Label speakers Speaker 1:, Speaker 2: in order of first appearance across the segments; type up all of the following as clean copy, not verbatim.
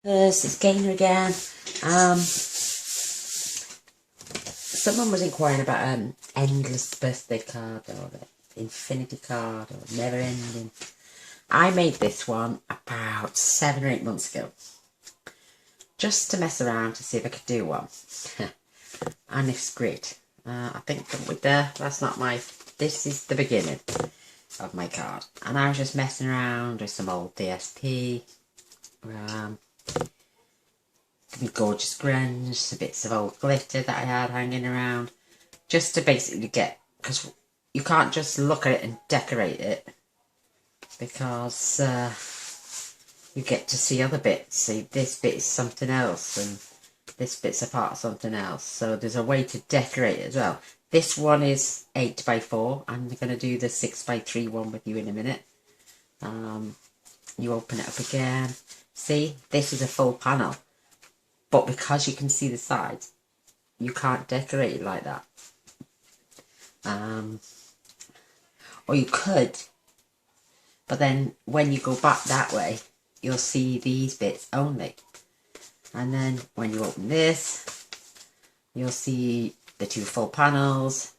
Speaker 1: It's Gaynor again. Someone was inquiring about an endless birthday card or the infinity card or never ending. I made this one about 7 or 8 months ago, just to mess around to see if I could do one. And it's great. I think with that's not my, this is the beginning of my card. And I was just messing around with some old DSP. Gorgeous grunge, some bits of old glitter that I had hanging around, just to basically get, because you can't just look at it and decorate it, because you get to see other bits. See, this bit is something else and this bit's a part of something else, so there's a way to decorate it as well. This one is 8x4. I'm going to do the 6x3 one with you in a minute. You open it up again. See, this is a full panel. But because you can see the sides, you can't decorate it like that. Or you could, but then when you go back that way, you'll see these bits only. And then when you open this, you'll see the 2 full panels.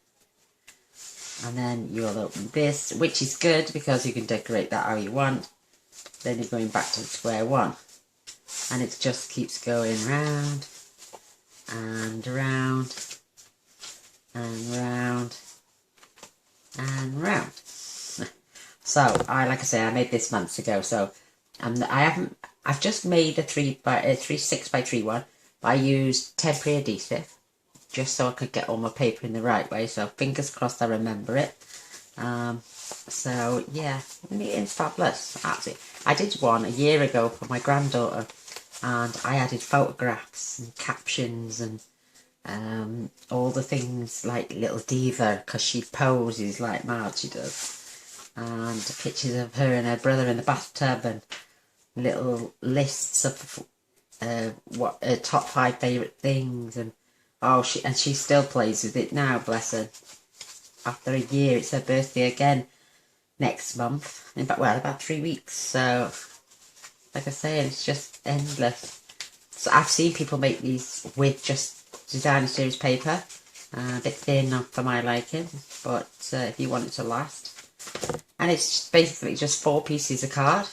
Speaker 1: And then you'll open this, which is good because you can decorate that how you want. Then you're going back to square one. And it just keeps going round and round and round and round. So like I say, I made this months ago. So I've just made a 6x3 one, but I used temporary adhesive just so I could get all my paper in the right way. So fingers crossed I remember it. So yeah, it's fabulous. Absolutely. I did one a year ago for my granddaughter, and I added photographs and captions and all the things like little diva, because she poses like mad, she does, and pictures of her and her brother in the bathtub, and little lists of what her top 5 favourite things, and she still plays with it now, bless her. After a year, it's her birthday again next month, about 3 weeks. So like I say, it's just endless. So I've seen people make these with just designer series paper, a bit thin for my liking, but if you want it to last. And it's basically just 4 pieces of card,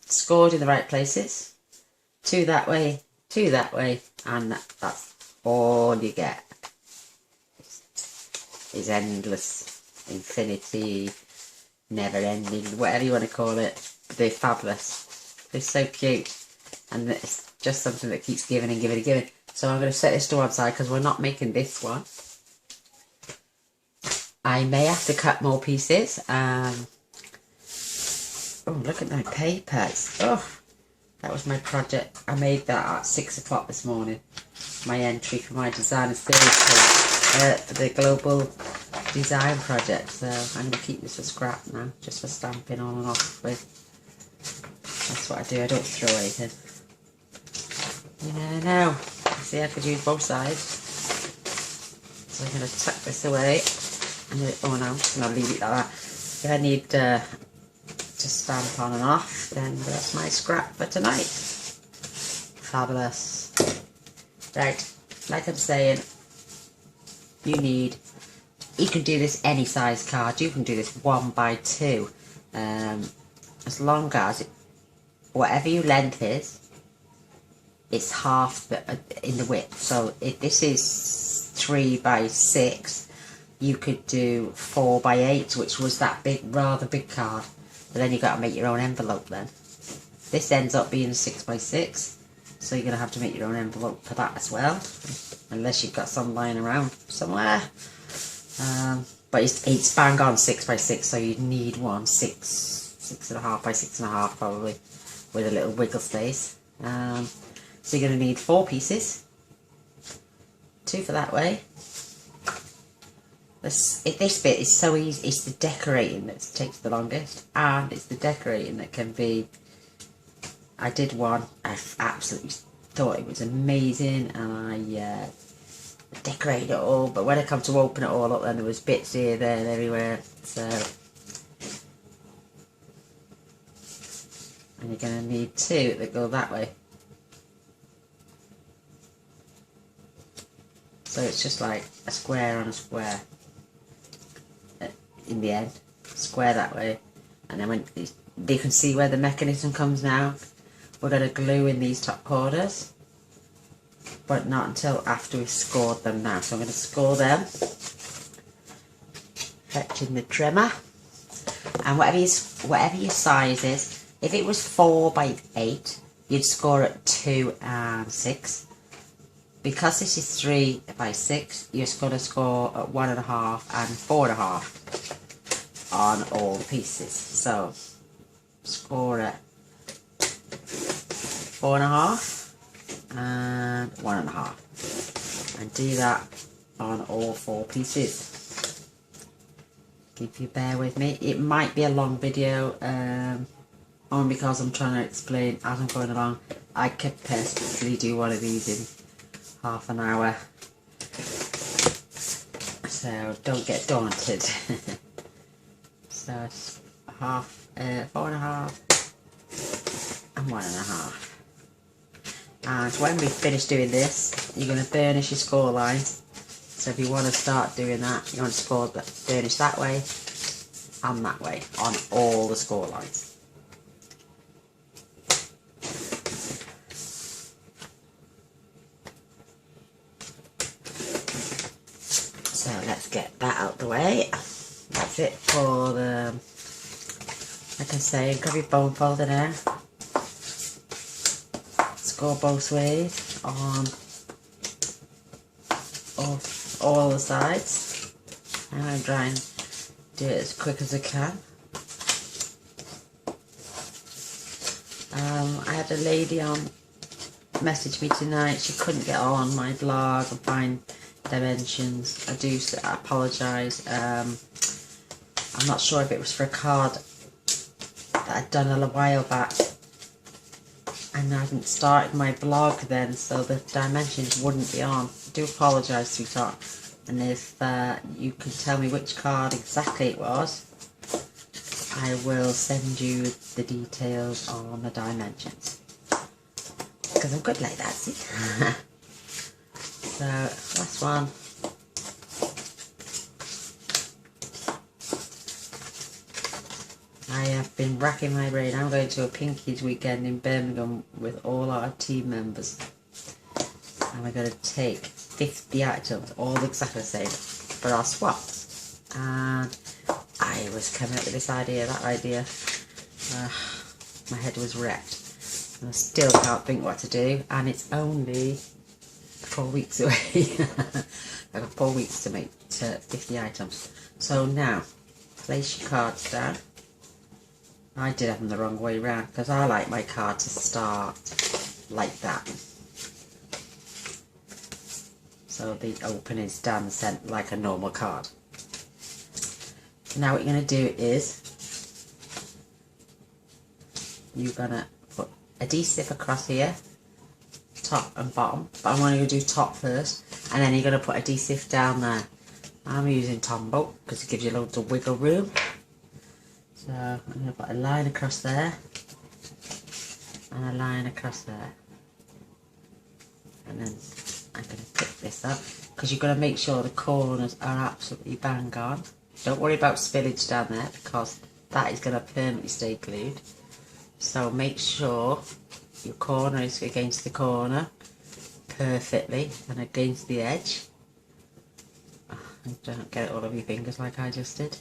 Speaker 1: scored in the right places, 2 that way, 2 that way, and that's all you get. It's endless, infinity, never ending, whatever you want to call it. They're fabulous. They're so cute, and it's just something that keeps giving and giving and giving. So I'm going to set this to one side because we're not making this one. I may have to cut more pieces. Oh, look at my papers. Oh, that was my project. I made that at 6 o'clock this morning. My entry for my designer series for the global design project. So I'm going to keep this for scrap now, just for stamping on and off with. That's what I do. I don't throw anything. You never know. See, I could use both sides. So I'm going to tuck this away. Oh no, I'm just going to leave it like that. If I need to stamp on and off, then that's my scrap for tonight. Fabulous. Right, like I'm saying, you can do this any size card. You can do this 1x2. As long as whatever your length is, it's half in the width. So if this is 3x6, you could do 4x8, which was that rather big card. But then you've got to make your own envelope then. This ends up being 6x6, so you're going to have to make your own envelope for that as well, unless you've got some lying around somewhere. But it's bang on 6x6, so you need one 6.5 by 6.5 probably, with a little wiggle space. So you're going to need 4 pieces, 2 for that way. This bit is so easy. It's the decorating that takes the longest, and it's the decorating that can be. I did one, I absolutely thought it was amazing, and I decorated it all, but when I come to open it all up, then there was bits here, there and everywhere. So And you're going to need 2 that go that way. So it's just like a square on a square in the end. Square that way. And then when you can see where the mechanism comes now, we're going to glue in these top corners. But not until after we've scored them now. So I'm going to score them. Fetching the trimmer. And whatever your size is, if it was 4 by 8, you'd score at 2 and 6. Because this is 3 by 6, you're going to score at 1.5 and 4.5 on all the pieces. So score at 4.5 and 1.5, and do that on all 4 pieces. If you bear with me, it might be a long video, only because I'm trying to explain as I'm going along. I could personally do one of these in half an hour, so don't get daunted. So it's 4.5 and 1.5. And when we finish doing this, you're going to burnish your score lines. So if you want to start doing that, you want to burnish that way and that way on all the score lines. So let's get that out the way. That's it for the, like I say, grab your bone folder now. Score both ways on all the sides. I'm going to try and do it as quick as I can. I had a lady on message me tonight. She couldn't get on my blog and find dimensions. I apologise. I'm not sure if it was for a card that I'd done a while back, and I hadn't started my blog then, so the dimensions wouldn't be on. I do apologise, sweetheart. And if you can tell me which card exactly it was, I will send you the details on the dimensions. Because I'm good like that, see? So, last one. I have been racking my brain. I'm going to a Pinkies weekend in Birmingham with all our team members. And we're going to take 50 items, all exactly the same, for our swaps. And I was coming up with this idea, that idea. My head was wrecked. I still can't think what to do, and it's only 4 weeks away. I've got 4 weeks to make 50 items. So now, place your cards down. I did have them the wrong way round, because I like my card to start like that. So the opening's down the centre like a normal card. So now what you're going to do is, you're going to put adhesive across here, top and bottom, but I'm only going to do top first, and then you're going to put adhesive down there. I'm using Tombow because it gives you loads of wiggle room. So I'm going to put a line across there, and a line across there, and then I'm going to pick this up, because you've got to make sure the corners are absolutely bang on. Don't worry about spillage down there, because that is going to permanently stay glued. So make sure your corner is against the corner perfectly and against the edge. And don't get it all over your fingers like I just did.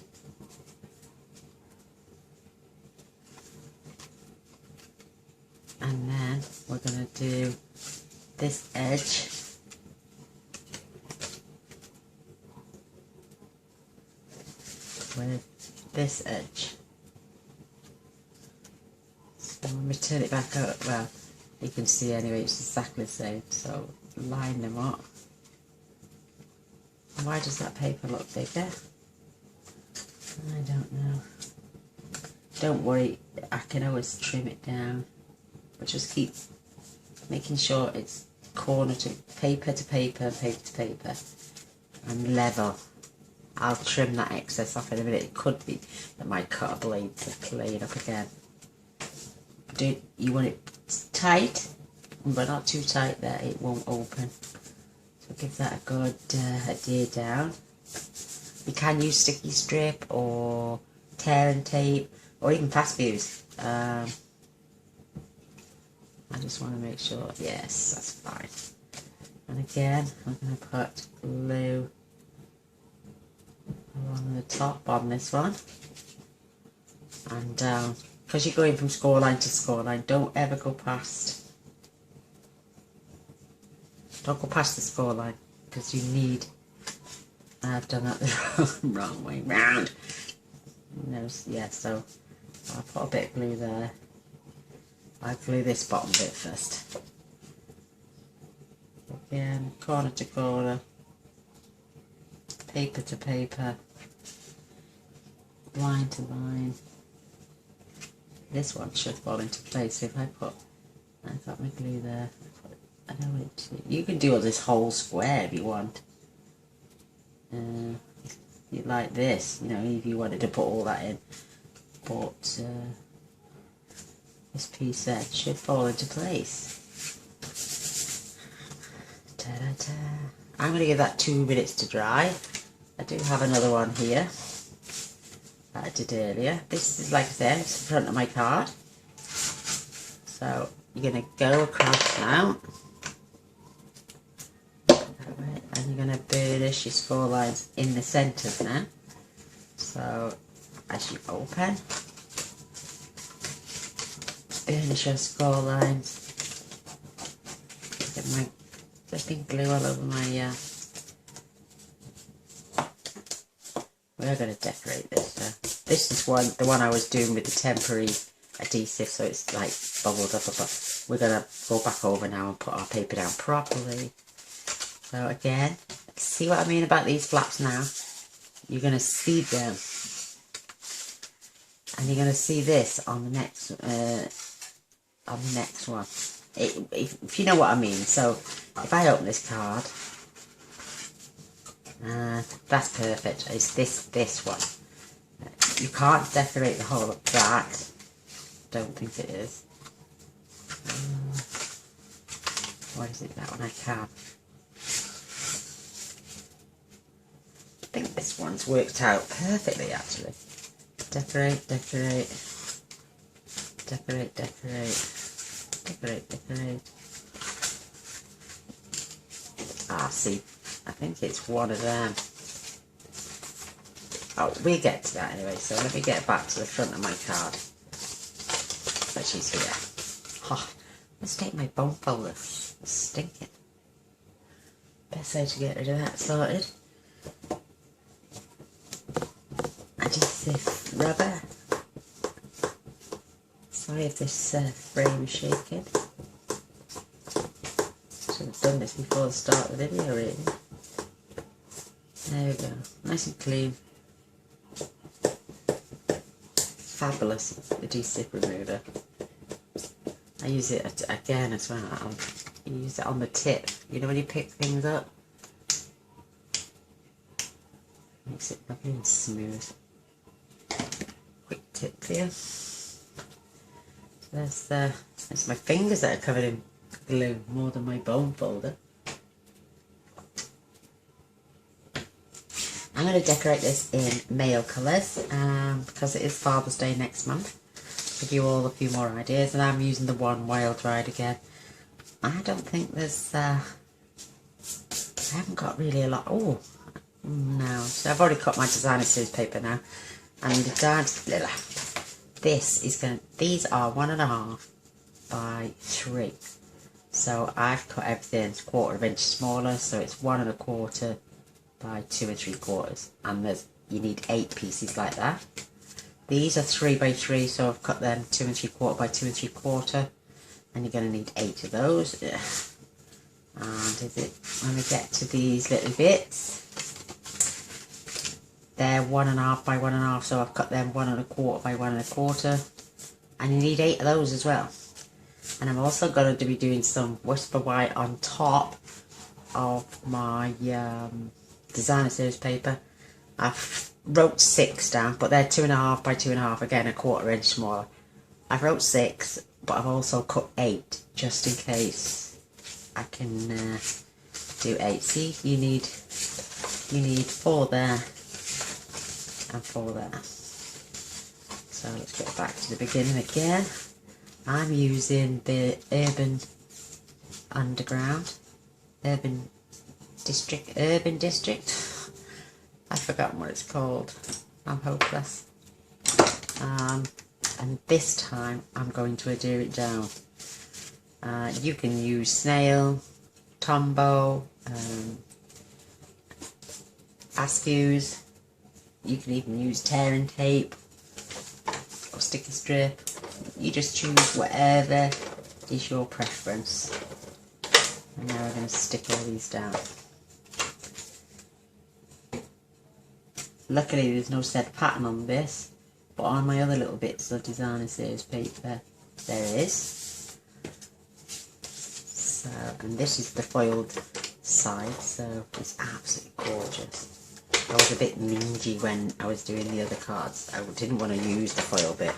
Speaker 1: And then we're going to do this edge with this edge. So when we turn it back up, well, you can see anyway it's exactly the same. So line them up. Why does that paper look bigger? I don't know. Don't worry, I can always trim it down, but just keep making sure it's corner to paper to paper, paper to paper, and level. I'll trim that excess off in a minute. It could be that my cutter blades are playing up again. you want it tight, but not too tight that it won't open. So give that a good adhere down. You can use sticky strip or tear and tape or even fast fuse. I just want to make sure, yes, that's fine. And again, I'm going to put glue along the top on this one and down. Because you're going from score line to score line, don't ever go past. Don't go past the score line because you need. I've done that the wrong way round. No, yeah, so I'll put a bit of glue there. I'll glue this bottom bit first. Again, corner to corner, paper to paper, line to line. This one should fall into place. If I've got my glue there. I don't want it to. You can do this whole square if you want. You like this, you know, if you wanted to put all that in. But this piece there should fall into place. Ta-da-ta. I'm going to give that 2 minutes to dry. I do have another one here that I did earlier. This is, like I said, it's the front of my card. So you're going to go across now. And you're going to burnish your score lines in the centres now. So as you open, burnish your score lines. Get my flipping glue all over my. We're going to decorate this. This is the one I was doing with the temporary adhesive, so it's like bubbled up. But we're going to go back over now and put our paper down properly. So again, see what I mean about these flaps now? You're going to see them. And you're going to see this on the next one. If you know what I mean. So if I open this card, that's perfect. It's this one. You can't decorate the whole of that. Don't think it is. What is it? That one I can. I think this one's worked out perfectly actually. Decorate, decorate, decorate, decorate, decorate, decorate. Ah, see, I think it's one of them. Oh, we'll get to that anyway, so let me get back to the front of my card. But she's here. Oh, let's take my bone folder. It's stinking. Best way to get rid of that sorted. Adhesive rubber. Sorry if this frame is shaking. Should have done this before the start of the video really. There we go. Nice and clean. Fabulous adhesive remover. I use it again as well. You use it on the tip. You know when you pick things up? Makes it lovely and smooth. Quick tip here. So there's my fingers that are covered in glue more than my bone folder. I'm going to decorate this in male colours because it is Father's Day next month. Give you all a few more ideas, and I'm using the one Wild Ride again. I don't think there's I haven't got really a lot. Oh no, so I've already cut my designer series paper now, and this is going. These are 1.5 by 3, so I've cut everything 1/4 of an inch smaller, so it's 1 1/4 by 2 3/4, and you need 8 pieces like that. These are 3 by 3, so I've cut them 2 3/4 by 2 3/4, and you're going to need 8 of those. And when we get to these little bits, they're 1.5 by 1.5, so I've cut them 1 1/4 by 1 1/4, and you need 8 of those as well. And I'm also going to be doing some Whisper White on top of my designer series paper. I've wrote 6 down, but they're 2.5 by 2.5, again 1/4 inch smaller. I wrote 6, but I've also cut 8 just in case I can do 8. See, you need 4 there and 4 there. So let's get back to the beginning again. I'm using the Urban District. I've forgotten what it's called. I'm hopeless. And this time I'm going to adhere it down. You can use snail, Tombow, fast fuse. You can even use tearing tape or sticky strip. You just choose whatever is your preference. And now we're going to stick all these down. Luckily there's no said pattern on this, but on my other little bits of designer series paper there is. So, and this is the foiled side, so it's absolutely gorgeous. I was a bit ningy when I was doing the other cards. I didn't want to use the foil bit,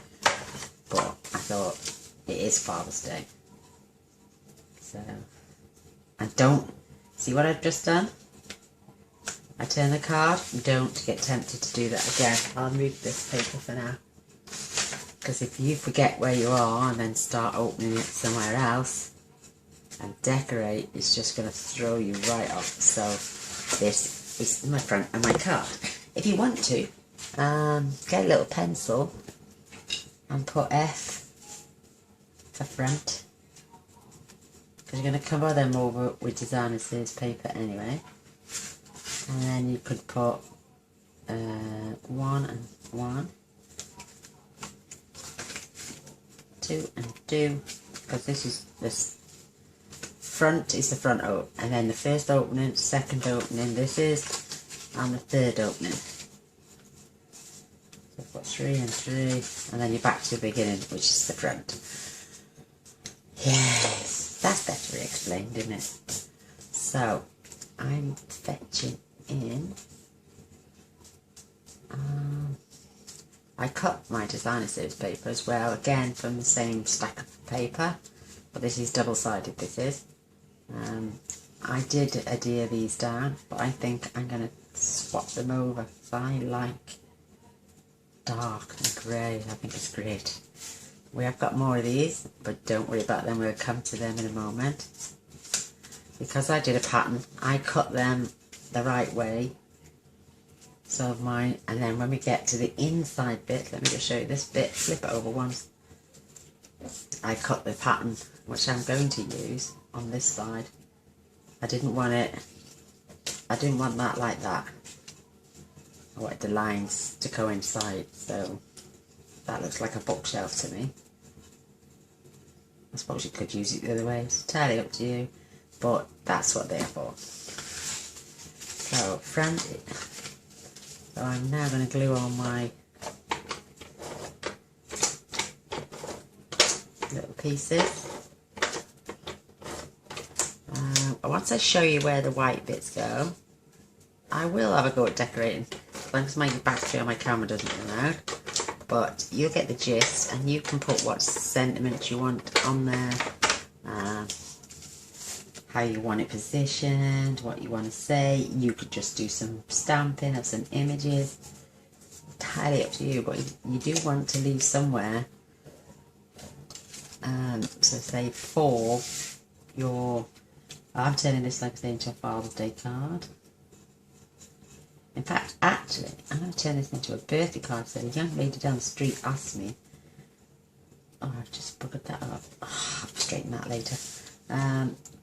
Speaker 1: but I thought it is Father's Day. So, and don't, see what I've just done? I turn the card, don't get tempted to do that again. I'll move this paper for now. Because if you forget where you are and then start opening it somewhere else and decorate, it's just going to throw you right off. So this is my front and my card. If you want to, get a little pencil and put F for front. Because you're going to cover them over with designer series paper anyway. And then you could put 1 and 1, 2 and 2, because this front is the front open, and then the first opening, second opening, this is, and the third opening. So I've got 3 and 3, and then you're back to the beginning, which is the front. Yes, that's better explained, isn't it? So I'm fetching in. I cut my designer series paper as well, again from the same stack of paper, but this is double-sided, this is. I did adhere these down, but I think I'm going to swap them over, because I like dark and grey. I think it's great. We have got more of these, but don't worry about them, we'll come to them in a moment. Because I did a pattern, I cut them the right way, so mine, and then when we get to the inside bit, let me just show you this bit, flip it over once. I cut the pattern which I'm going to use on this side. I didn't want that like that. I wanted the lines to coincide, so that looks like a bookshelf to me. I suppose you could use it the other way, it's entirely up to you, but that's what they're for. So front, so I'm now going to glue on my little pieces. Once I show you where the white bits go, I will have a go at decorating, as long as my battery on my camera doesn't run out. But you'll get the gist, and you can put what sentiment you want on there, how you want it positioned, what you want to say. You could just do some stamping of some images, entirely up to you, but you do want to leave somewhere, so say for your, I'm turning this, like I say, into a Father's Day card. In fact, actually, I'm going to turn this into a birthday card. So a young lady down the street asked me, oh, I've just buggered that up, I'll straighten that later,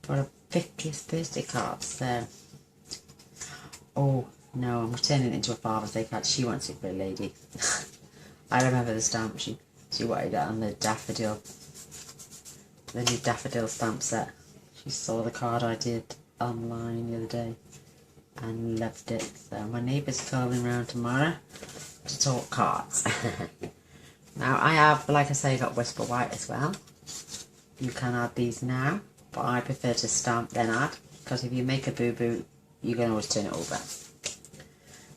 Speaker 1: for a 50th birthday card. So, oh no, I'm turning it into a Father's Day card. She wants it for a lady. I remember the stamp, she wanted it on the daffodil, the new daffodil stamp set. She saw the card I did online the other day and loved it. So my neighbour's calling round tomorrow to talk cards. Now I have, like I say, got Whisper White as well. You can add these now, but I prefer to stamp then add, because if you make a boo-boo, you can always turn it over.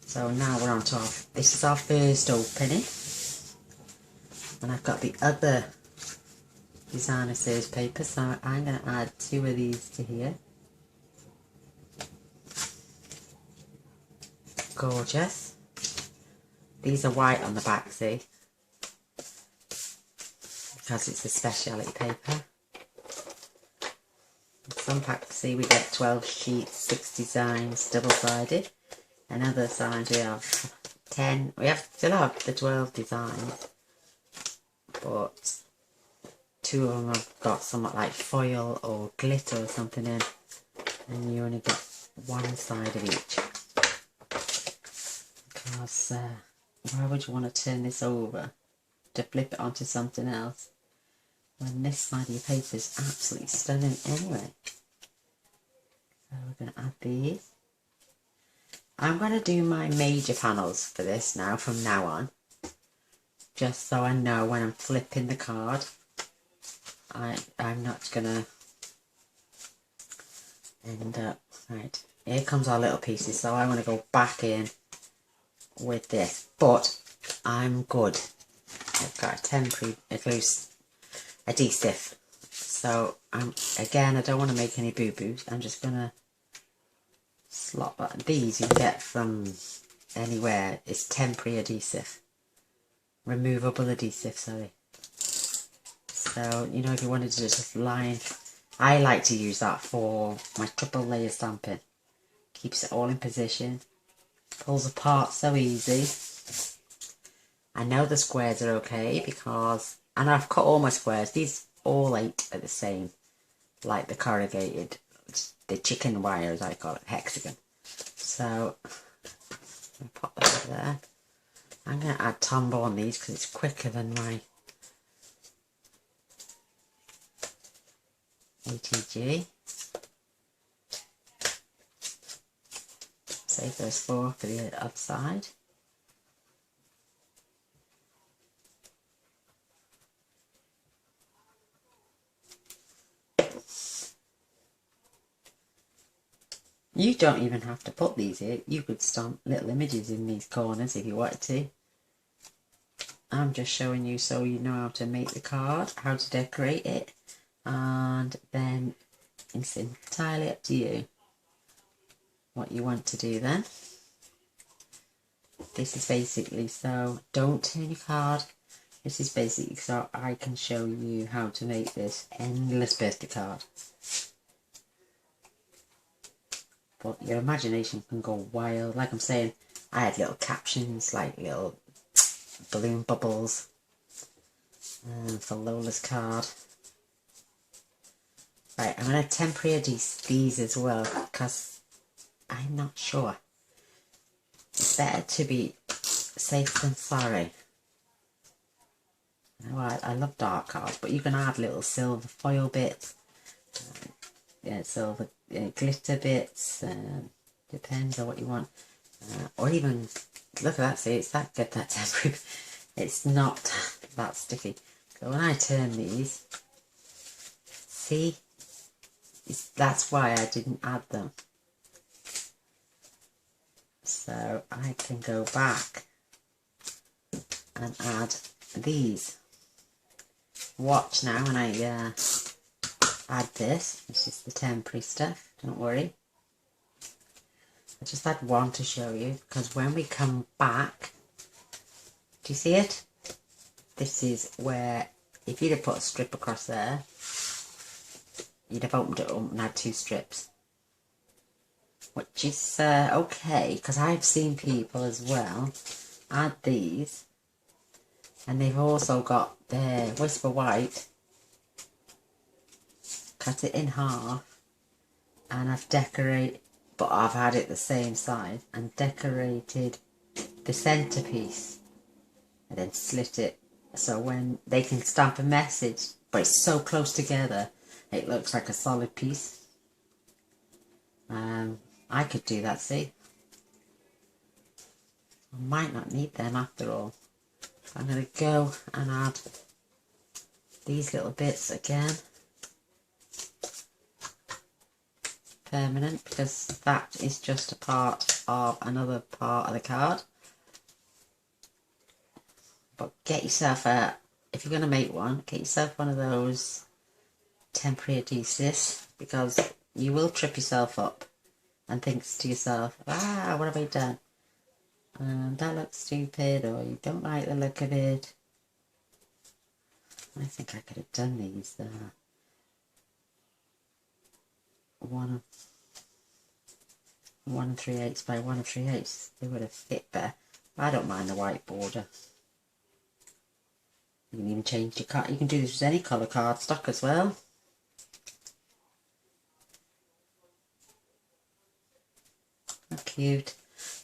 Speaker 1: So now we're on to this is our first opening. And I've got the other designer series paper, so I'm going to add 2 of these to here. Gorgeous. These are white on the back, see, because it's a speciality paper. Some packs, see, we get 12 sheets, 6 designs, double-sided, and other signs we have 10. We still have the 12 designs, but 2 of them have got somewhat like foil or glitter or something in, and you only get 1 side of each. Because why would you want to turn this over to flip it onto something else when this side of your paper is absolutely stunning anyway? So we're going to add these. I'm going to do my major panels for this now, from now on, just so I know when I'm flipping the card I'm not going to end up. Right, here comes our little pieces, so I want to go back in with this, but I'm good. I've got a temporary loose adhesive, so again, I don't want to make any boo-boos. I'm just gonna slot that. These you can get from anywhere. It's temporary adhesive, removable adhesive, sorry. So, you know, if you wanted to just line, I like to use that for my triple layer stamping. Keeps it all in position. Pulls apart so easy. I know the squares are okay because, and I've cut all my squares. These all 8 are the same, like the corrugated, the chicken wire as I call it, hexagon. So I'll pop that over there. I'm going to add Tombow on these because it's quicker than my ATG. Save those 4 for the other side. You don't even have to put these here. You could stamp little images in these corners if you wanted to. I'm just showing you so you know how to make the card, how to decorate it, and then it's entirely up to you what you want to do then. This is basically so don't turn your card. This is basically so I can show you how to make this endless birthday card. But your imagination can go wild. Like I'm saying, I had little captions, like little balloon bubbles for Lola's card. Right, I'm going to temporary these as well because I'm not sure. It's better to be safe than sorry. I love dark cards, but you can add little silver foil bits, silver glitter bits, depends on what you want. Or even, look at that, see, it's that good, that temporary. It's not that sticky. So when I turn these, see, that's why I didn't add them. So I can go back and add these. Watch now when I add this. This is the temporary stuff, don't worry. I just had one to show you because when we come back, do you see it? This is where, if you'd have put a strip across there, you'd have opened it up and had 2 strips. Which is okay, because I've seen people as well add these, and they've also got their Whisper White, cut it in half, and I've decorated, but I've had it the same size, and decorated the centerpiece, and then slit it, so when they can stamp a message, but it's so close together, it looks like a solid piece. I could do that, see? I might not need them after all. I'm going to go and add these little bits again. Permanent, because that is just a part of another part of the card. But get yourself a if you're going to make one, get yourself one of those temporary adhesives, because you will trip yourself up and think to yourself, ah, what have I done? That looks stupid, or you don't like the look of it. I think I could have done these 1 3/8 by 1 3/8. They would have fit better. I don't mind the white border. You can even change your card. You can do this with any colour cardstock as well. How cute.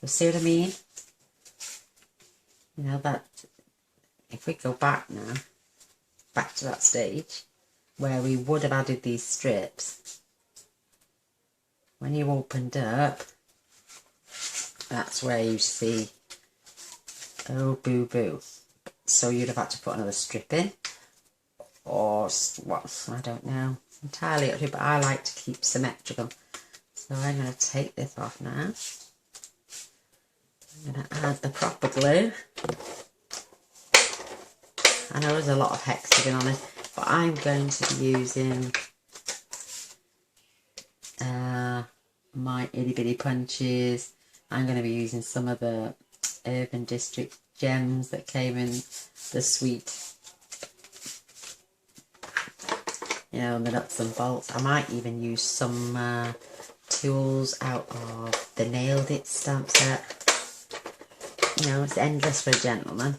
Speaker 1: You see what I mean? You know, that if we go back now, back to that stage where we would have added these strips, when you opened up, that's where you see, oh boo boo. So you'd have had to put another strip in, or what, I don't know, entirely up to you, but I like to keep symmetrical. So I'm going to take this off now. I'm going to add the proper glue. I know there's a lot of hexagon on it, but I'm going to be using my itty bitty punches. I'm going to be using some of the Urban District gems that came in the suite. You know, the nuts and bolts. I might even use some tools out of the Nailed It stamp set. You know, it's endless for a gentleman.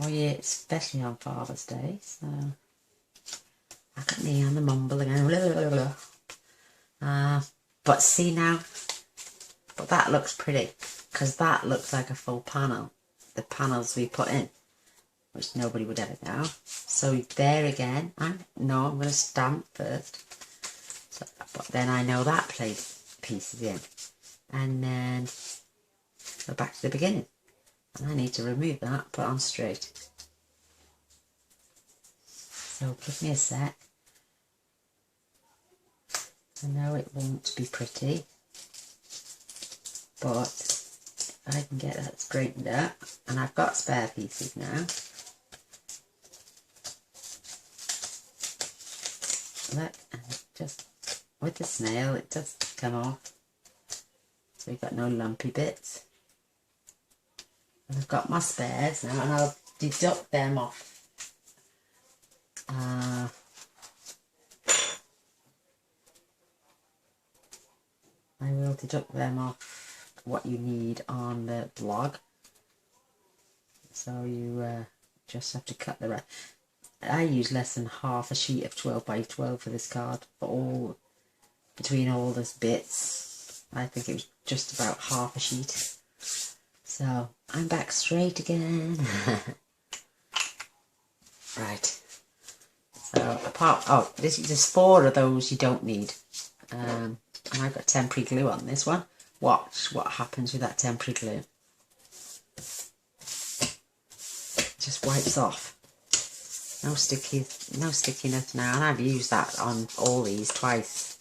Speaker 1: Oh yeah, especially on Father's Day. So I got me on the mumble again. Blah, blah, blah, blah. But see now, but that looks pretty, because that looks like a full panel. The panels we put in, which nobody would ever know. So there again, I'm going to stamp first. So, but then I know that piece is in, and then go back to the beginning. And I need to remove that, put it on straight. So give me a sec. I know it won't be pretty, but I can get that straightened up, and I've got spare pieces now. Look, and just with the snail, it does come off, so you've got no lumpy bits. And I've got my spares now, and I'll deduct them off. I will deduct them off what you need on the blog. So you just have to cut the rest. I use less than half a sheet of 12 by 12 for this card, for between all those bits. I think it was just about half a sheet. So I'm back straight again. Right. So there's 4 of those you don't need. And I've got temporary glue on this one. Watch what happens with that temporary glue. It just wipes off. No stickiness now, and I've used that on all these twice.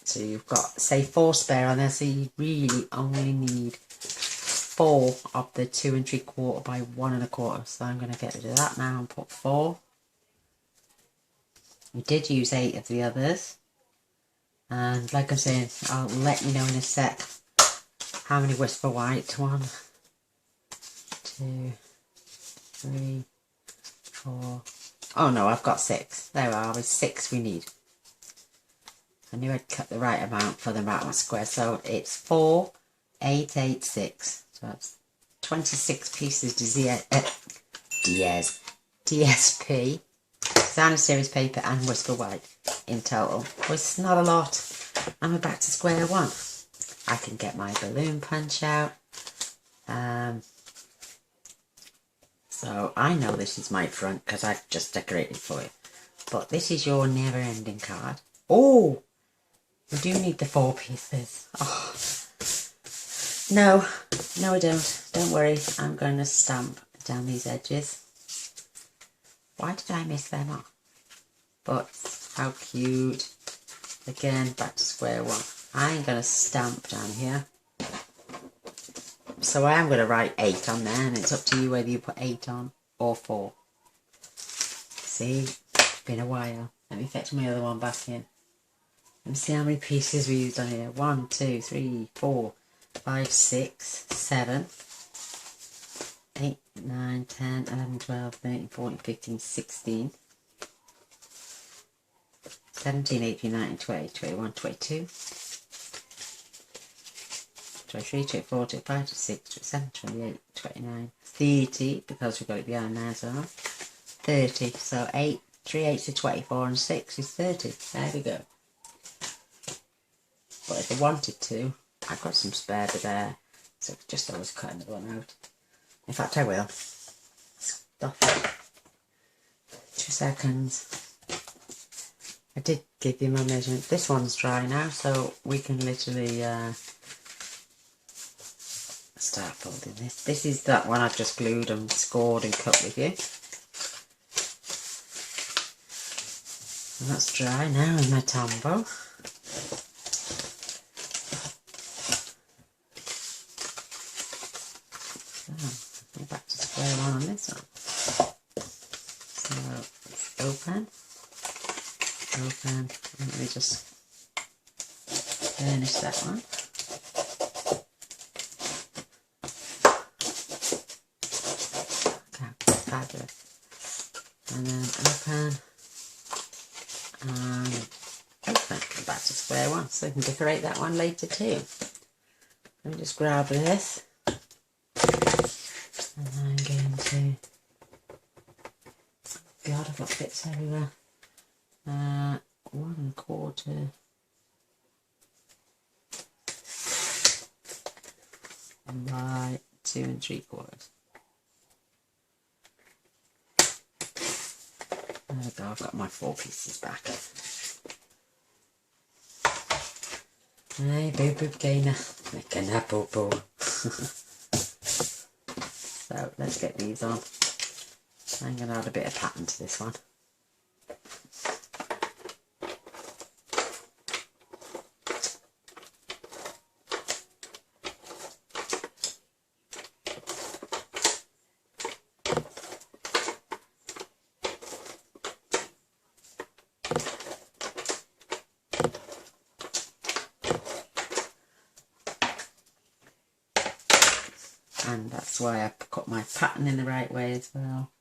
Speaker 1: So you've got, say, 4 spare on there, so you really only need 4 of the 2 3/4 by 1 1/4. So I'm going to get rid of that now and put 4. We did use 8 of the others, and like I'm saying, I'll let you know in a sec how many Whisper White. 1 2 3 4. Oh no, I've got 6. There we are, with 6 we need. I knew I'd cut the right amount for the amount of square. So it's 4 8 8 6. So that's 26 pieces DSP, Designer Series paper and Whisper White in total. Well, it's not a lot. And we're back to square one. I can get my balloon punch out. So I know this is my front because I've just decorated for it. But this is your never-ending card. Oh, we do need the 4 pieces. Oh. No, I don't. Don't worry. I'm going to stamp down these edges. Why did I miss them off? But how cute. Again, back to square one. I'm going to stamp down here. So I am going to write 8 on there, and it's up to you whether you put 8 on or 4. See, it's been a while. Let me fetch my other one back in. Let me see how many pieces we used on here. 1, 2, 3, 4, 5, 6, 7, 8, 9, 10, 11, 12, 13, 14, 15, 16, 17, 18, 19, 20, 21, 22, 23, 24, 25, 26, 27, 28, 29, 30, because we've got it behind there as well. 30, so 8, 3 8s are 24 and 6 is 30. There we go. But if I wanted to, I've got some spare there, so I could just always cut another one out. In fact, I will. Stop it. 2 seconds. I did give you my measurement. This one's dry now, so we can literally start folding this. This is that one I've just glued and scored and cut with you. And that's dry now in my Tombow. So, go back to square one on this one. So, let's open, and let me just finish that one. Okay, fabulous. And then open, and open, back to square one, so we can decorate that one later too. Let me just grab this, and I'm going to, God, I've got bits everywhere. 1 1/4 by 2 3/4. There we go, I've got my 4 pieces back. Hey, boo boo gainer, making a boo boo. So let's get these on. I'm going to add a bit of pattern to this one. And that's why I cut my pattern in the right way as well.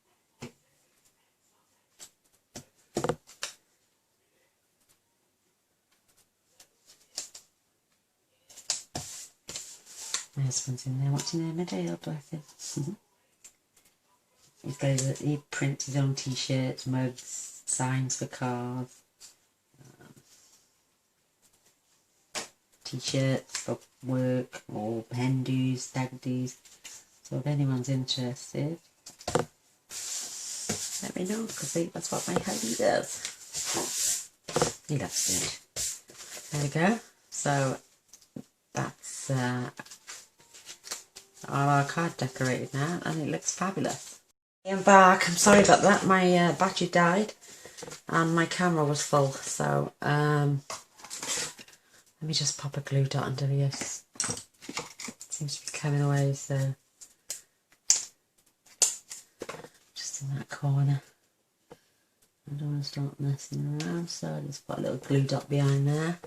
Speaker 1: My husband's in there watching their video, bless him. He prints his own t-shirts, mugs, signs for cars, t-shirts for work, or hen do's, stag do's. So if anyone's interested, let me know, because that's what my hubby does. He loves it. There we go. So that's all our card decorated now, and it looks fabulous. I'm back. I'm sorry about that. My battery died and my camera was full, so let me just pop a glue dot under here. It seems to be coming away, so just in that corner. I don't want to start messing around, so I just put a little glue dot behind there.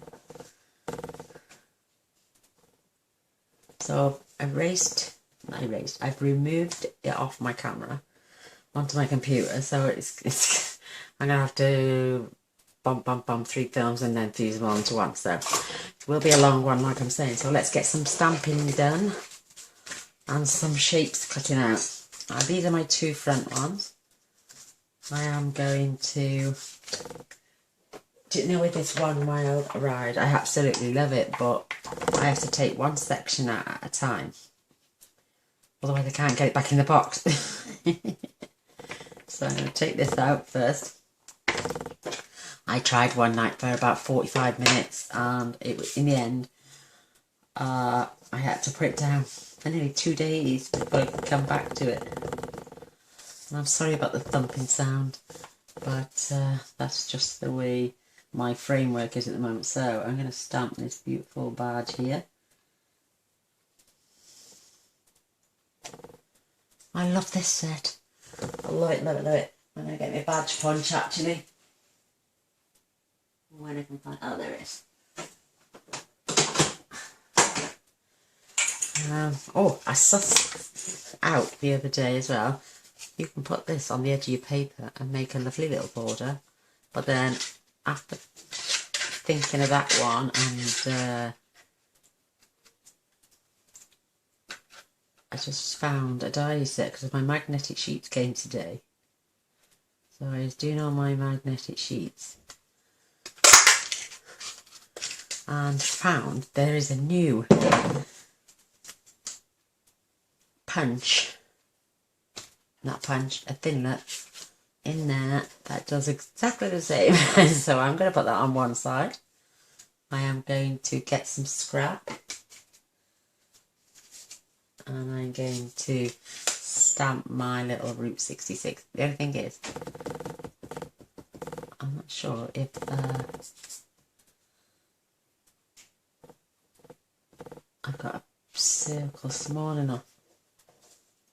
Speaker 1: So I've removed it off my camera onto my computer, so it's I'm gonna have to bump 3 films and then fuse them all into one, so it will be a long one like I'm saying. So let's get some stamping done and some shapes cutting out. These are my 2 front ones. I am going to, with this one wild ride, I absolutely love it, but I have to take one section at a time, otherwise I can't get it back in the box. So I'm going to take this out first. I tried one night for about 45 minutes, and it was, in the end, I had to put it down for nearly 2 days before I could come back to it. And I'm sorry about the thumping sound, but that's just the way my framework is at the moment. So I'm going to stamp this beautiful badge here. I love this set. I love it, love it, love it. I'm going to get my badge punch actually. When I can find, oh there it is. Oh, I sussed out the other day as well. You can put this on the edge of your paper and make a lovely little border. But then after thinking of that one and I just found a diary set because my magnetic sheets came today. So I was doing all my magnetic sheets and found there is a new punch, not punch, a thinlet in there that does exactly the same. So I'm going to put that on one side. I am going to get some scrap and I'm going to stamp my little Route 66. The only thing is, I'm not sure if I've got a circle small enough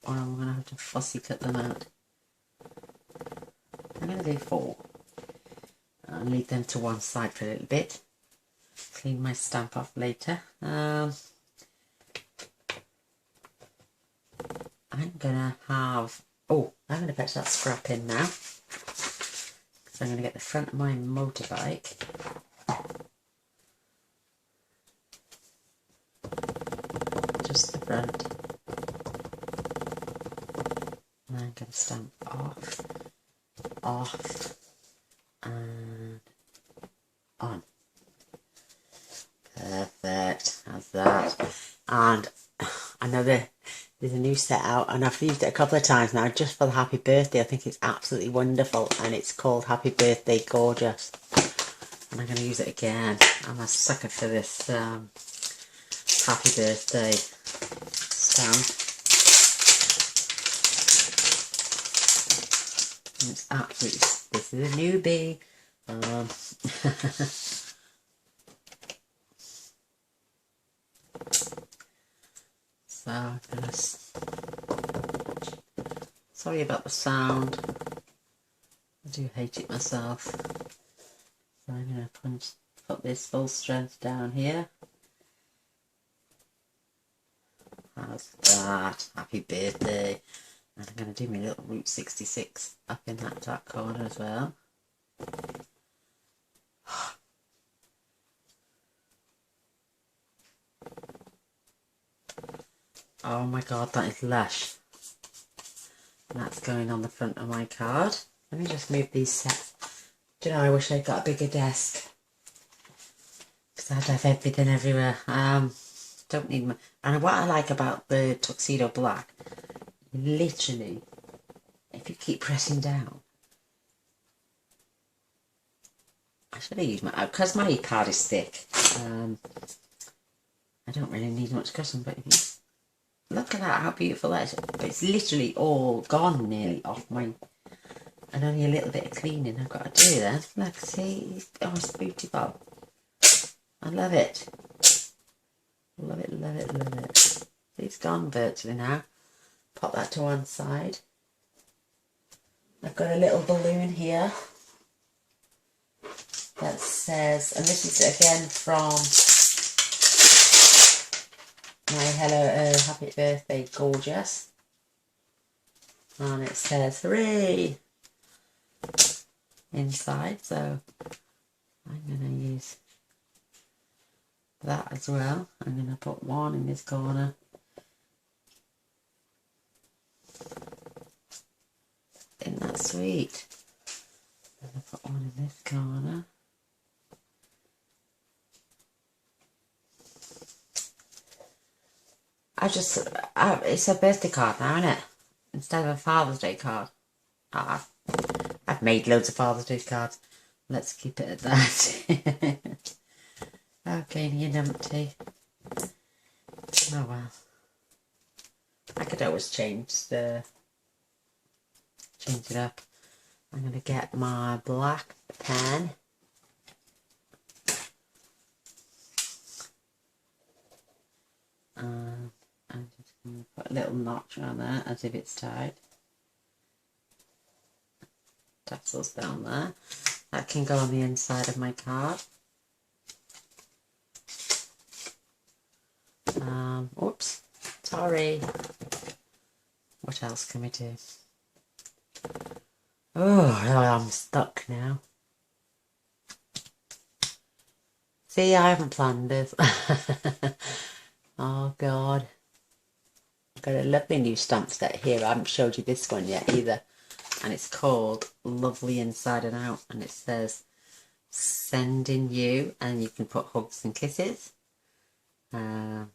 Speaker 1: or I'm going to have to fussy cut them out. I'm going to do 4 and leave them to one side for a little bit. Clean my stamp off later. I'm gonna have, I'm gonna fetch that scrap in now. So I'm gonna get the front of my motorbike. Just the front. And I'm gonna stamp off, and on. Perfect, how's that? And I know there's a new set out and I've used it a couple of times now just for the happy birthday. I think it's absolutely wonderful and it's called Happy Birthday Gorgeous. And I'm going to use it again. I'm a sucker for this happy birthday stamp. And it's absolutely, this is a newbie. So I'm gonna, sorry about the sound, I do hate it myself. So I'm going to put this full strength down here. How's that? Happy birthday. And I'm going to do my little Route 66 up in that dark corner as well. Oh my god, that is lush. And that's going on the front of my card. Let me just move these sets. Do you know, I wish I'd got a bigger desk. Because I'd have everything everywhere. Don't need my... And what I like about the tuxedo black, literally, if you keep pressing down, I should have used my... Because my card is thick, I don't really need much cushion, but if you... Look at that, how beautiful that is. But it's literally all gone nearly off my... And only a little bit of cleaning I've got to do then. Look, see? Oh, it's beautiful. I love it. Love it, love it, love it. It's gone virtually now. Pop that to one side. I've got a little balloon here that says, and this is again from my Hello Happy Birthday Gorgeous, and it says hooray inside, so I'm going to use that as well. I'm going to put one in this corner, isn't that sweet? I'm going to put one in this corner. It's a birthday card now, isn't it? Instead of a Father's Day card. I've made loads of Father's Day cards. Let's keep it at that. Okay, you numpty. Oh well. I could always change it up. I'm going to get my black pen. I'm just Put a little notch around there as if it's tied. Tassels down there. That can go on the inside of my card. Oops, sorry. What else can we do? Oh, I'm stuck now. See, I haven't planned this. Oh God. I've got a lovely new stamp set here. I haven't showed you this one yet either. And it's called Lovely Inside and Out. And it says, sending you. And you can put hugs and kisses. And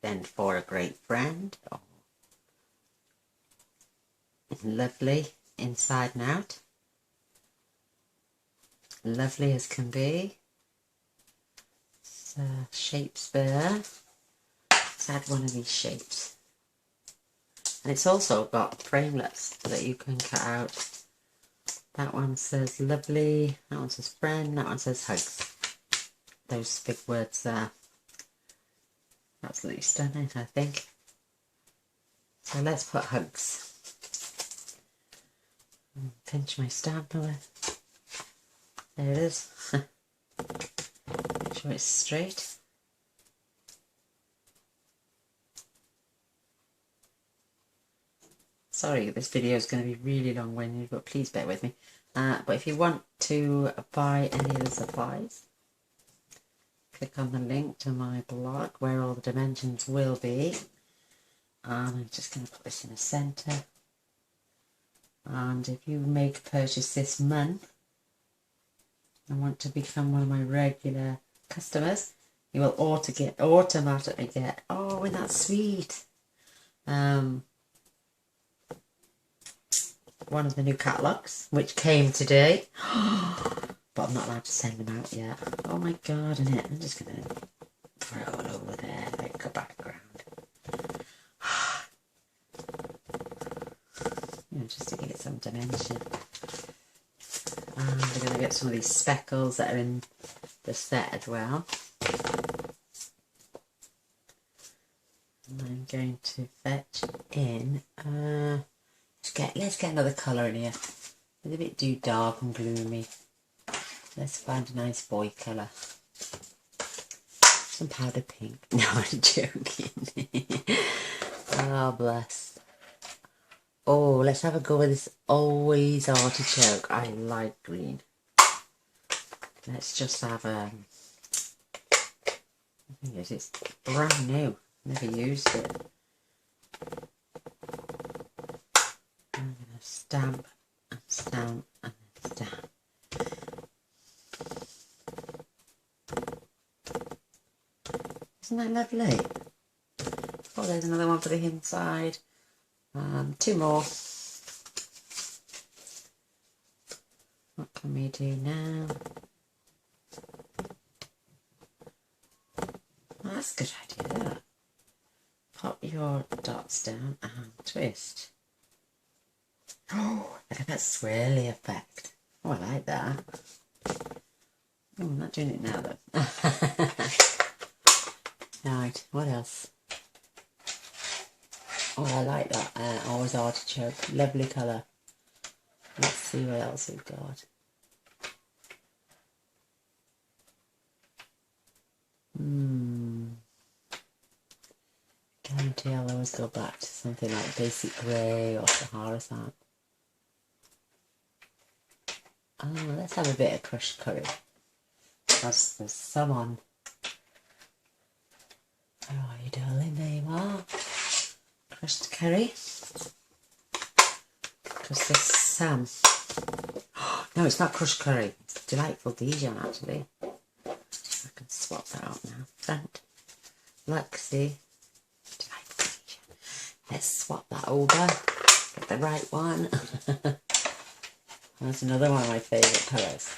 Speaker 1: then for a great friend. Oh. Lovely inside and out. Lovely as can be. Shapes there. Let's add one of these shapes. And it's also got framelets that you can cut out. That one says lovely, that one says friend, that one says hugs. Those big words there. Absolutely stunning, I think. So let's put hugs. Pinch my stamp away. There it is. Make sure it's straight. Sorry, this video is going to be really long-winded, but please bear with me. But if you want to buy any of the supplies, click on the link to my blog where all the dimensions will be. I'm just going to put this in the centre. And if you make a purchase this month and want to become one of my regular customers, you will automatically get, oh, isn't that sweet? One of the new catalogues, which came today. But I'm not allowed to send them out yet. Oh my God, innit? I'm just going to throw it over there like a background. Just to give it some dimension. And we're going to get some of these speckles that are in the set as well. And I'm going to fetch in, let's get another colour in here. It's a bit too dark and gloomy. Let's find a nice boy colour. Some powder pink. No, I'm joking. Oh, bless. Oh, let's have a go with this always artichoke. I like green. Let's just have I think it's brand new. Never used it. I'm going to stamp and stamp and stamp. Isn't that lovely? Oh, there's another one for the inside. Two more. What can we do now? Oh, that's a good idea, that. Pop your dots down and twist. Oh, look at that swirly effect. Oh, I like that. Oh, I'm not doing it now though. Right, what else? Oh, I like that. Always artichoke. Lovely colour. Let's see what else we've got. Guarantee I'll always go back to something like basic grey or Sahara sand. Oh, let's have a bit of crushed curry. Because there's some on. Where are you, darling? There you are. Crushed curry. Because there's some. No, it's not crushed curry. It's delightful Dijon, actually. I can swap that out now. Front. Look, see? Delightful Dijon. Let's swap that over. Get the right one. That's another one of my favourite colours.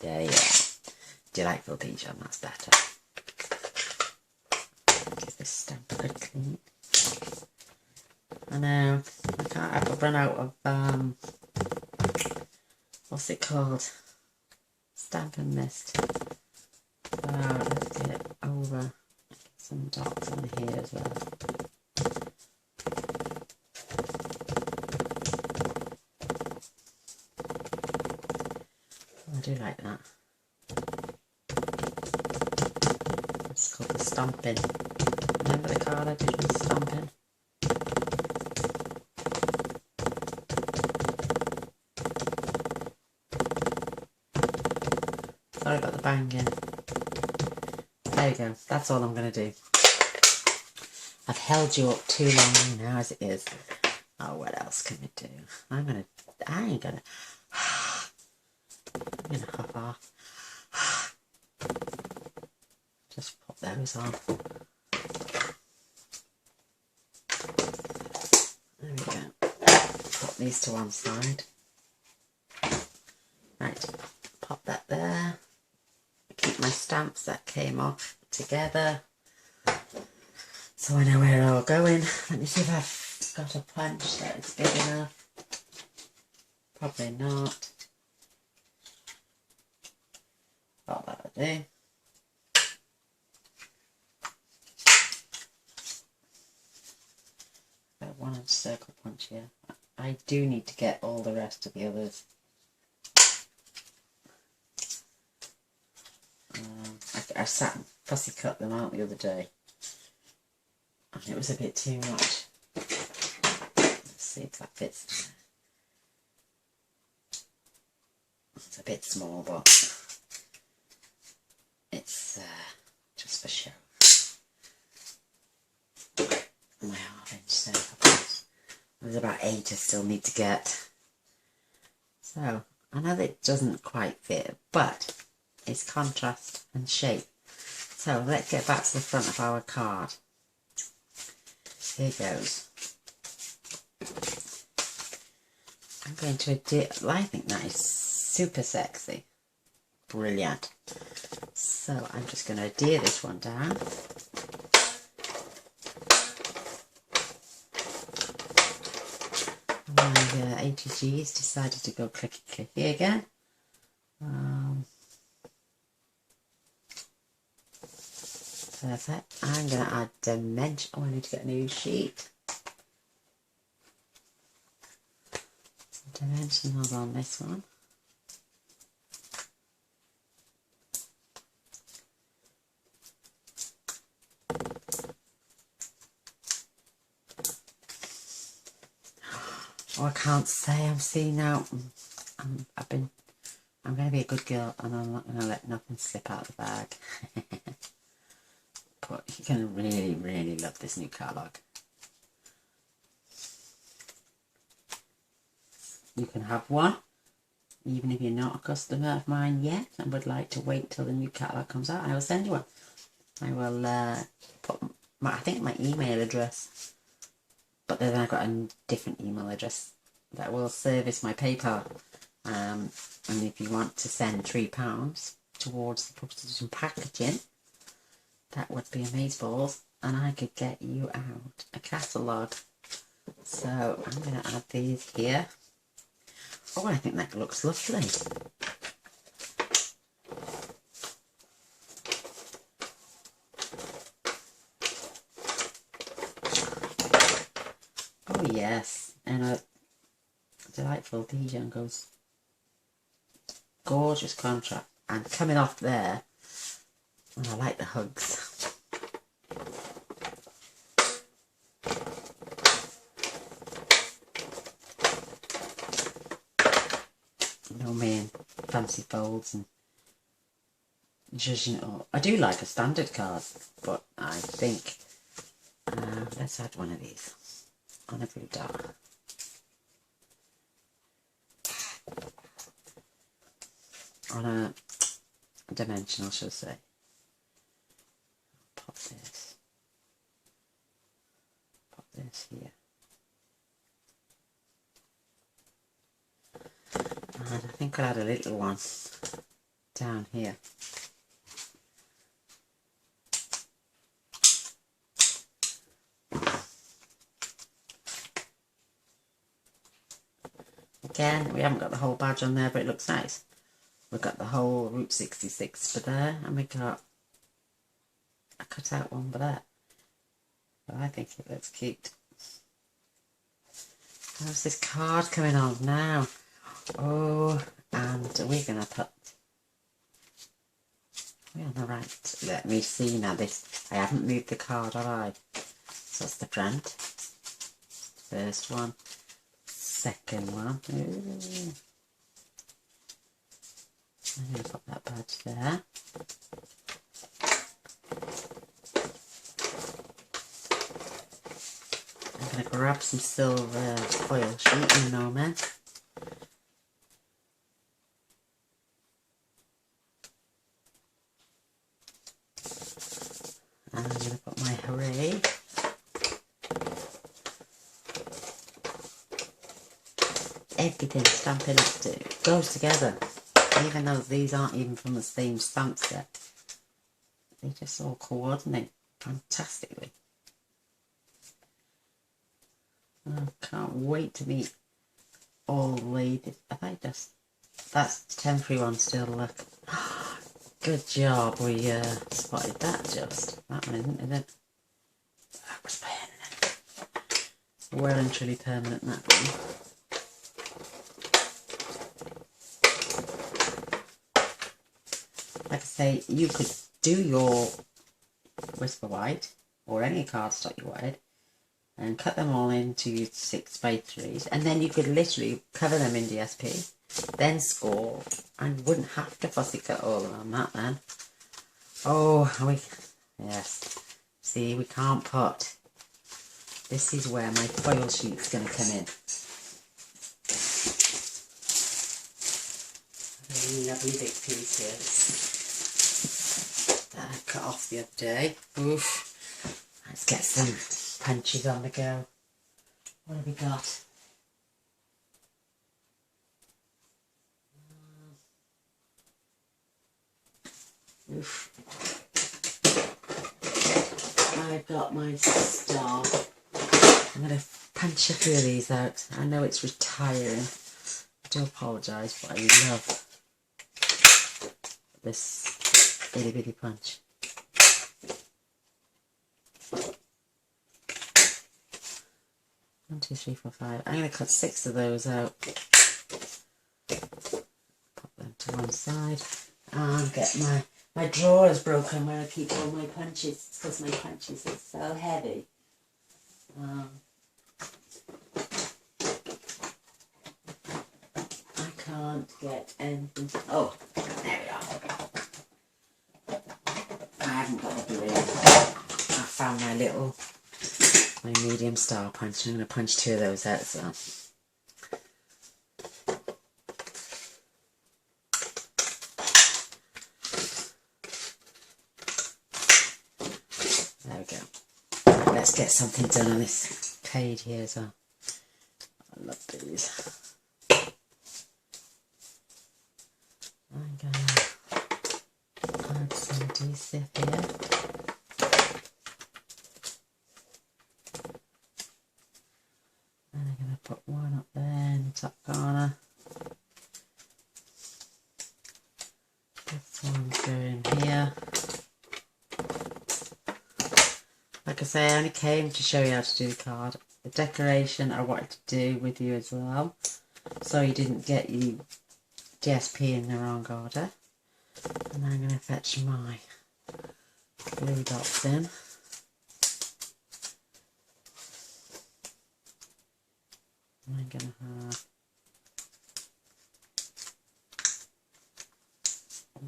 Speaker 1: There you are. Delightful Dijon, that's better. Give this stamp a good clean. I know, I've run out of, what's it called? Stampin' Mist. over, get some dots on here as well. I do like that. It's called the Stampin. Remember the card I did with Stampin? Sorry about the banging. There we go. That's all I'm going to do. I've held you up too long now as it is. Oh, what else can we do? I ain't gonna hop off. Just pop those on. There we go. Pop these to one side. Right, pop that there. Keep my stamps that came off together, so I know where they're all going. Let me see if I've got a punch that is big enough. Probably not. Oh, that'll do. Got 1 inch circle punch here. I do need to get all the rest of the others. I sat and fussy cut them out the other day, and it was a bit too much. Let's see if that fits. It's a bit small, but it's just for show. My 1/2 inch circle. There's about 8 I still need to get. So I know that it doesn't quite fit, but it's contrast and shape. So let's get back to the front of our card. Here goes. I'm going to adhere. I think that is super sexy. Brilliant. So I'm just going to adhere this one down. My ATG's decided to go clicky clicky again. Perfect. I'm going to add dimension. Oh, I need to get a new sheet. Some dimensionals on this one. Oh, I can't say. I'm seeing now. I'm going to be a good girl, and I'm not going to let nothing slip out of the bag. But you're going to really, really love this new catalogue. You can have one, even if you're not a customer of mine yet and would like to wait till the new catalogue comes out. I will send you one. I will put I think my email address, but then I've got a different email address that will service my PayPal. And if you want to send £3 towards the postage and packaging, that would be amazeballs, and I could get you out a catalogue. So I'm going to add these here. Oh, I think that looks lovely. Oh yes, and a delightful Dijon goes. Gorgeous contrast, and coming off there, and I like the hugs. You know me and fancy folds and judging it all. I do like a standard card, but I think let's add one of these on a blue dot. On a dimensional, shall I say. Pop this here, and I think I'll add a little one down here. Again, we haven't got the whole badge on there, but it looks nice. We've got the whole Route 66 for there, and we got cut out one for that. But I think it looks cute. How's this card coming on now? Oh, and we're going to put... We're on the right. Let me see now this. I haven't moved the card, have I? So that's the front. First one. Second one. Ooh. I'm going to put that badge there. I'm going to grab some silver foil sheet in a moment. And I'm going to put my hooray. Everything Stampin' Up goes together. Even though these aren't even from the same stamp set. They just all coordinate fantastically. I can't wait to meet all the ladies. That's the temporary one still, look. Good job, we spotted that just. That one isn't it? That was permanent. Well and truly permanent, that one. Like I say, you could do your Whisper White or any cardstock you wanted and cut them all into 6x3s, and then you could literally cover them in DSP, then score, and you wouldn't have to fussy cut all around that then. Oh, yes. See, we can't put. This is where my foil sheet's going to come in. A lovely big piece here. That I cut off the other day. Oof. Let's get some punches on the go. What have we got? Oof. I've got my star. I'm going to punch a few of these out. I know it's retiring. I do apologise, but I love this itty bitty punch. 1, 2, 3, 4, 5. I'm going to cut 6 of those out. Pop them to one side. And get my drawer is broken where I keep all my punches because my punches are so heavy. I can't get anything. Oh, there we are. I haven't got a blue. I found my medium star punch. I'm going to punch 2 of those out as well. There we go. Let's get something done on this page here as well. I love these. I'm going to add some adhesive here. And I'm going to put one up there in the top corner. This one's going here. Like I say, I only came to show you how to do the card. The decoration I wanted to do with you as well, so you didn't get you DSP in the wrong order. And I'm going to fetch my glue dots in. And I'm going to have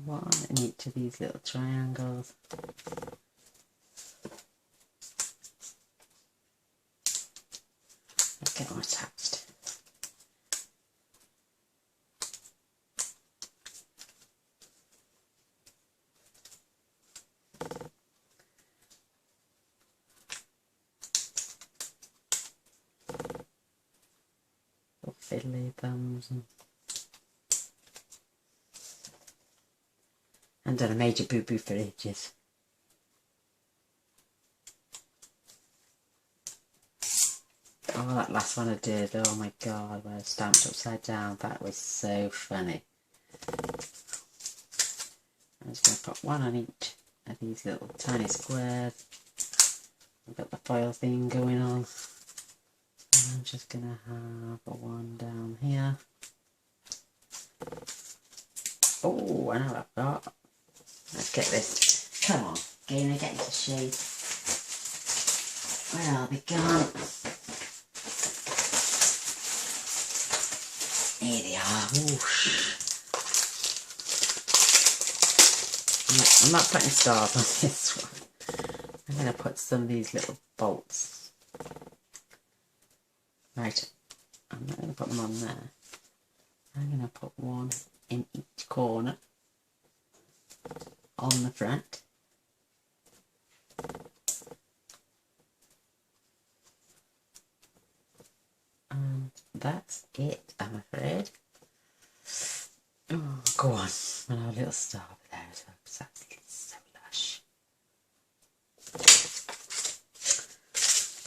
Speaker 1: one in each of these little triangles. Let's get them attached. Fiddly thumbs and done a major boo-boo for ages. Oh, that last one I did, oh my god, where I stamped upside down, that was so funny. I'm just going to put one on each these little tiny squares. I've got the foil thing going on. And I'm just going to have one down here. Oh, I know what I've got. Let's get this. Come on, Gaynor, get into shape. Where are they gone? Here they are. Whoosh. I'm not putting stars on this one. I'm going to put some of these little bolts. Right, I'm not going to put them on there. I'm going to put one in each corner on the front. And that's it, I'm afraid. Oh, go on. I'll have a little star over there as well, because that's so lush.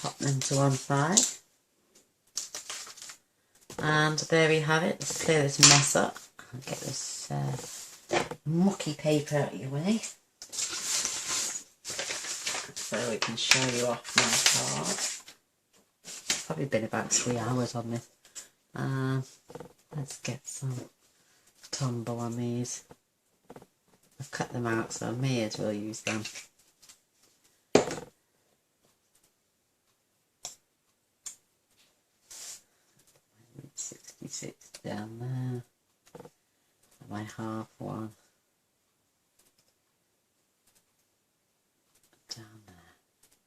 Speaker 1: Pop them to one side. And there we have it. Let's clear this mess up. I'll get this mucky paper out of your way. So we can show you off my card. Probably been about 3 hours on this. Let's get some tumble on these. I've cut them out, so I may as well use them. 66 down there. My half one down there.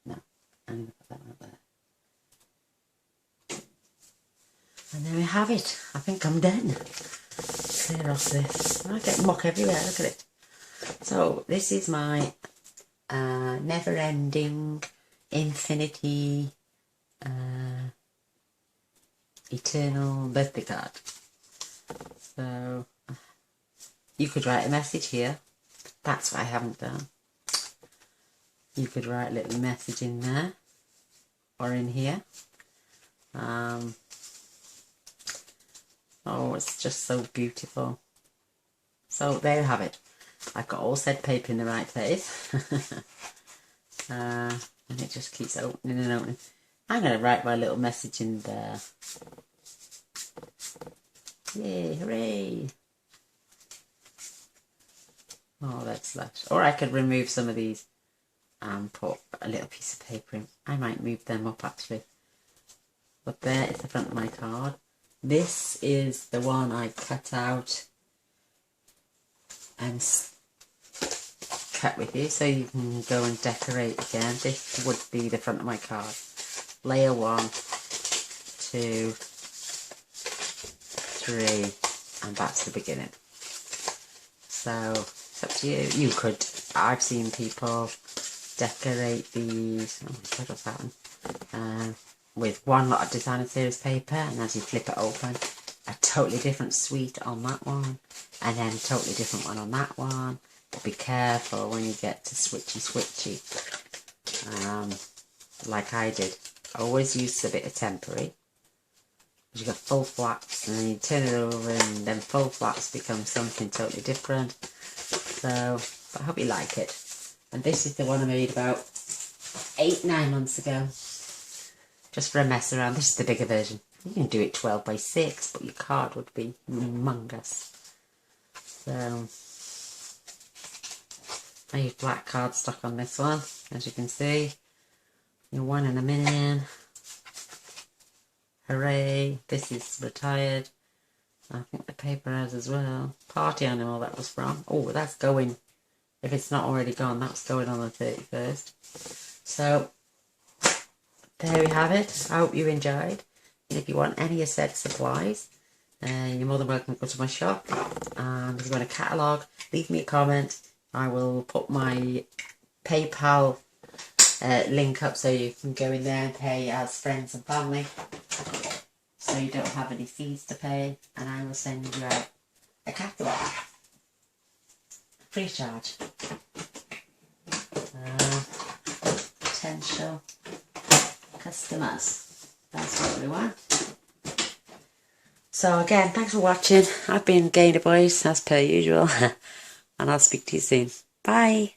Speaker 1: No, I'm going to put that right there. And there we have it. I think I'm done. Clear off this. I get muck everywhere, look at it. So this is my never-ending infinity eternal birthday card. So you could write a message here. That's what I haven't done. You could write a little message in there or in here. Oh, it's just so beautiful. So there you have it. I've got all said paper in the right place. And it just keeps opening and opening. I'm going to write my little message in there. Yay, hooray! Oh, that's lush. Or I could remove some of these and put a little piece of paper in. I might move them up actually. But there is the front of my card. This is the one I cut out and cut with you, so you can go and decorate again. This would be the front of my card. Layer 1, 2, 3, and that's the beginning. So it's up to you. You could, I've seen people decorate these, oh my god, what's that one? With one lot of designer series paper, and as you flip it open, a totally different suite on that one, and then a totally different one on that one. But be careful when you get to switchy, like I did. I always use a bit of temporary. You got full flaps, and then you turn it over, and then full flaps become something totally different. So I hope you like it. And this is the one I made about 8-9 months ago. Just for a mess around. This is the bigger version. You can do it 12 by 6, but your card would be humongous. So I use black cardstock on this one, as you can see. Your 1 in a million. Hooray. This is retired. I think the paper has as well. Party animal that was from. Oh, that's going. If it's not already gone, that's going on the 31st. So there we have it. I hope you enjoyed. And if you want any of said supplies, you're more than welcome to go to my shop. And if you want a catalogue, leave me a comment. I will put my PayPal link up so you can go in there and pay as friends and family. So you don't have any fees to pay. And I will send you out a catalogue. Free charge. Potential customers. That's what we want. So again, thanks for watching. I've been Gaynor Boys as per usual. And I'll speak to you soon. Bye.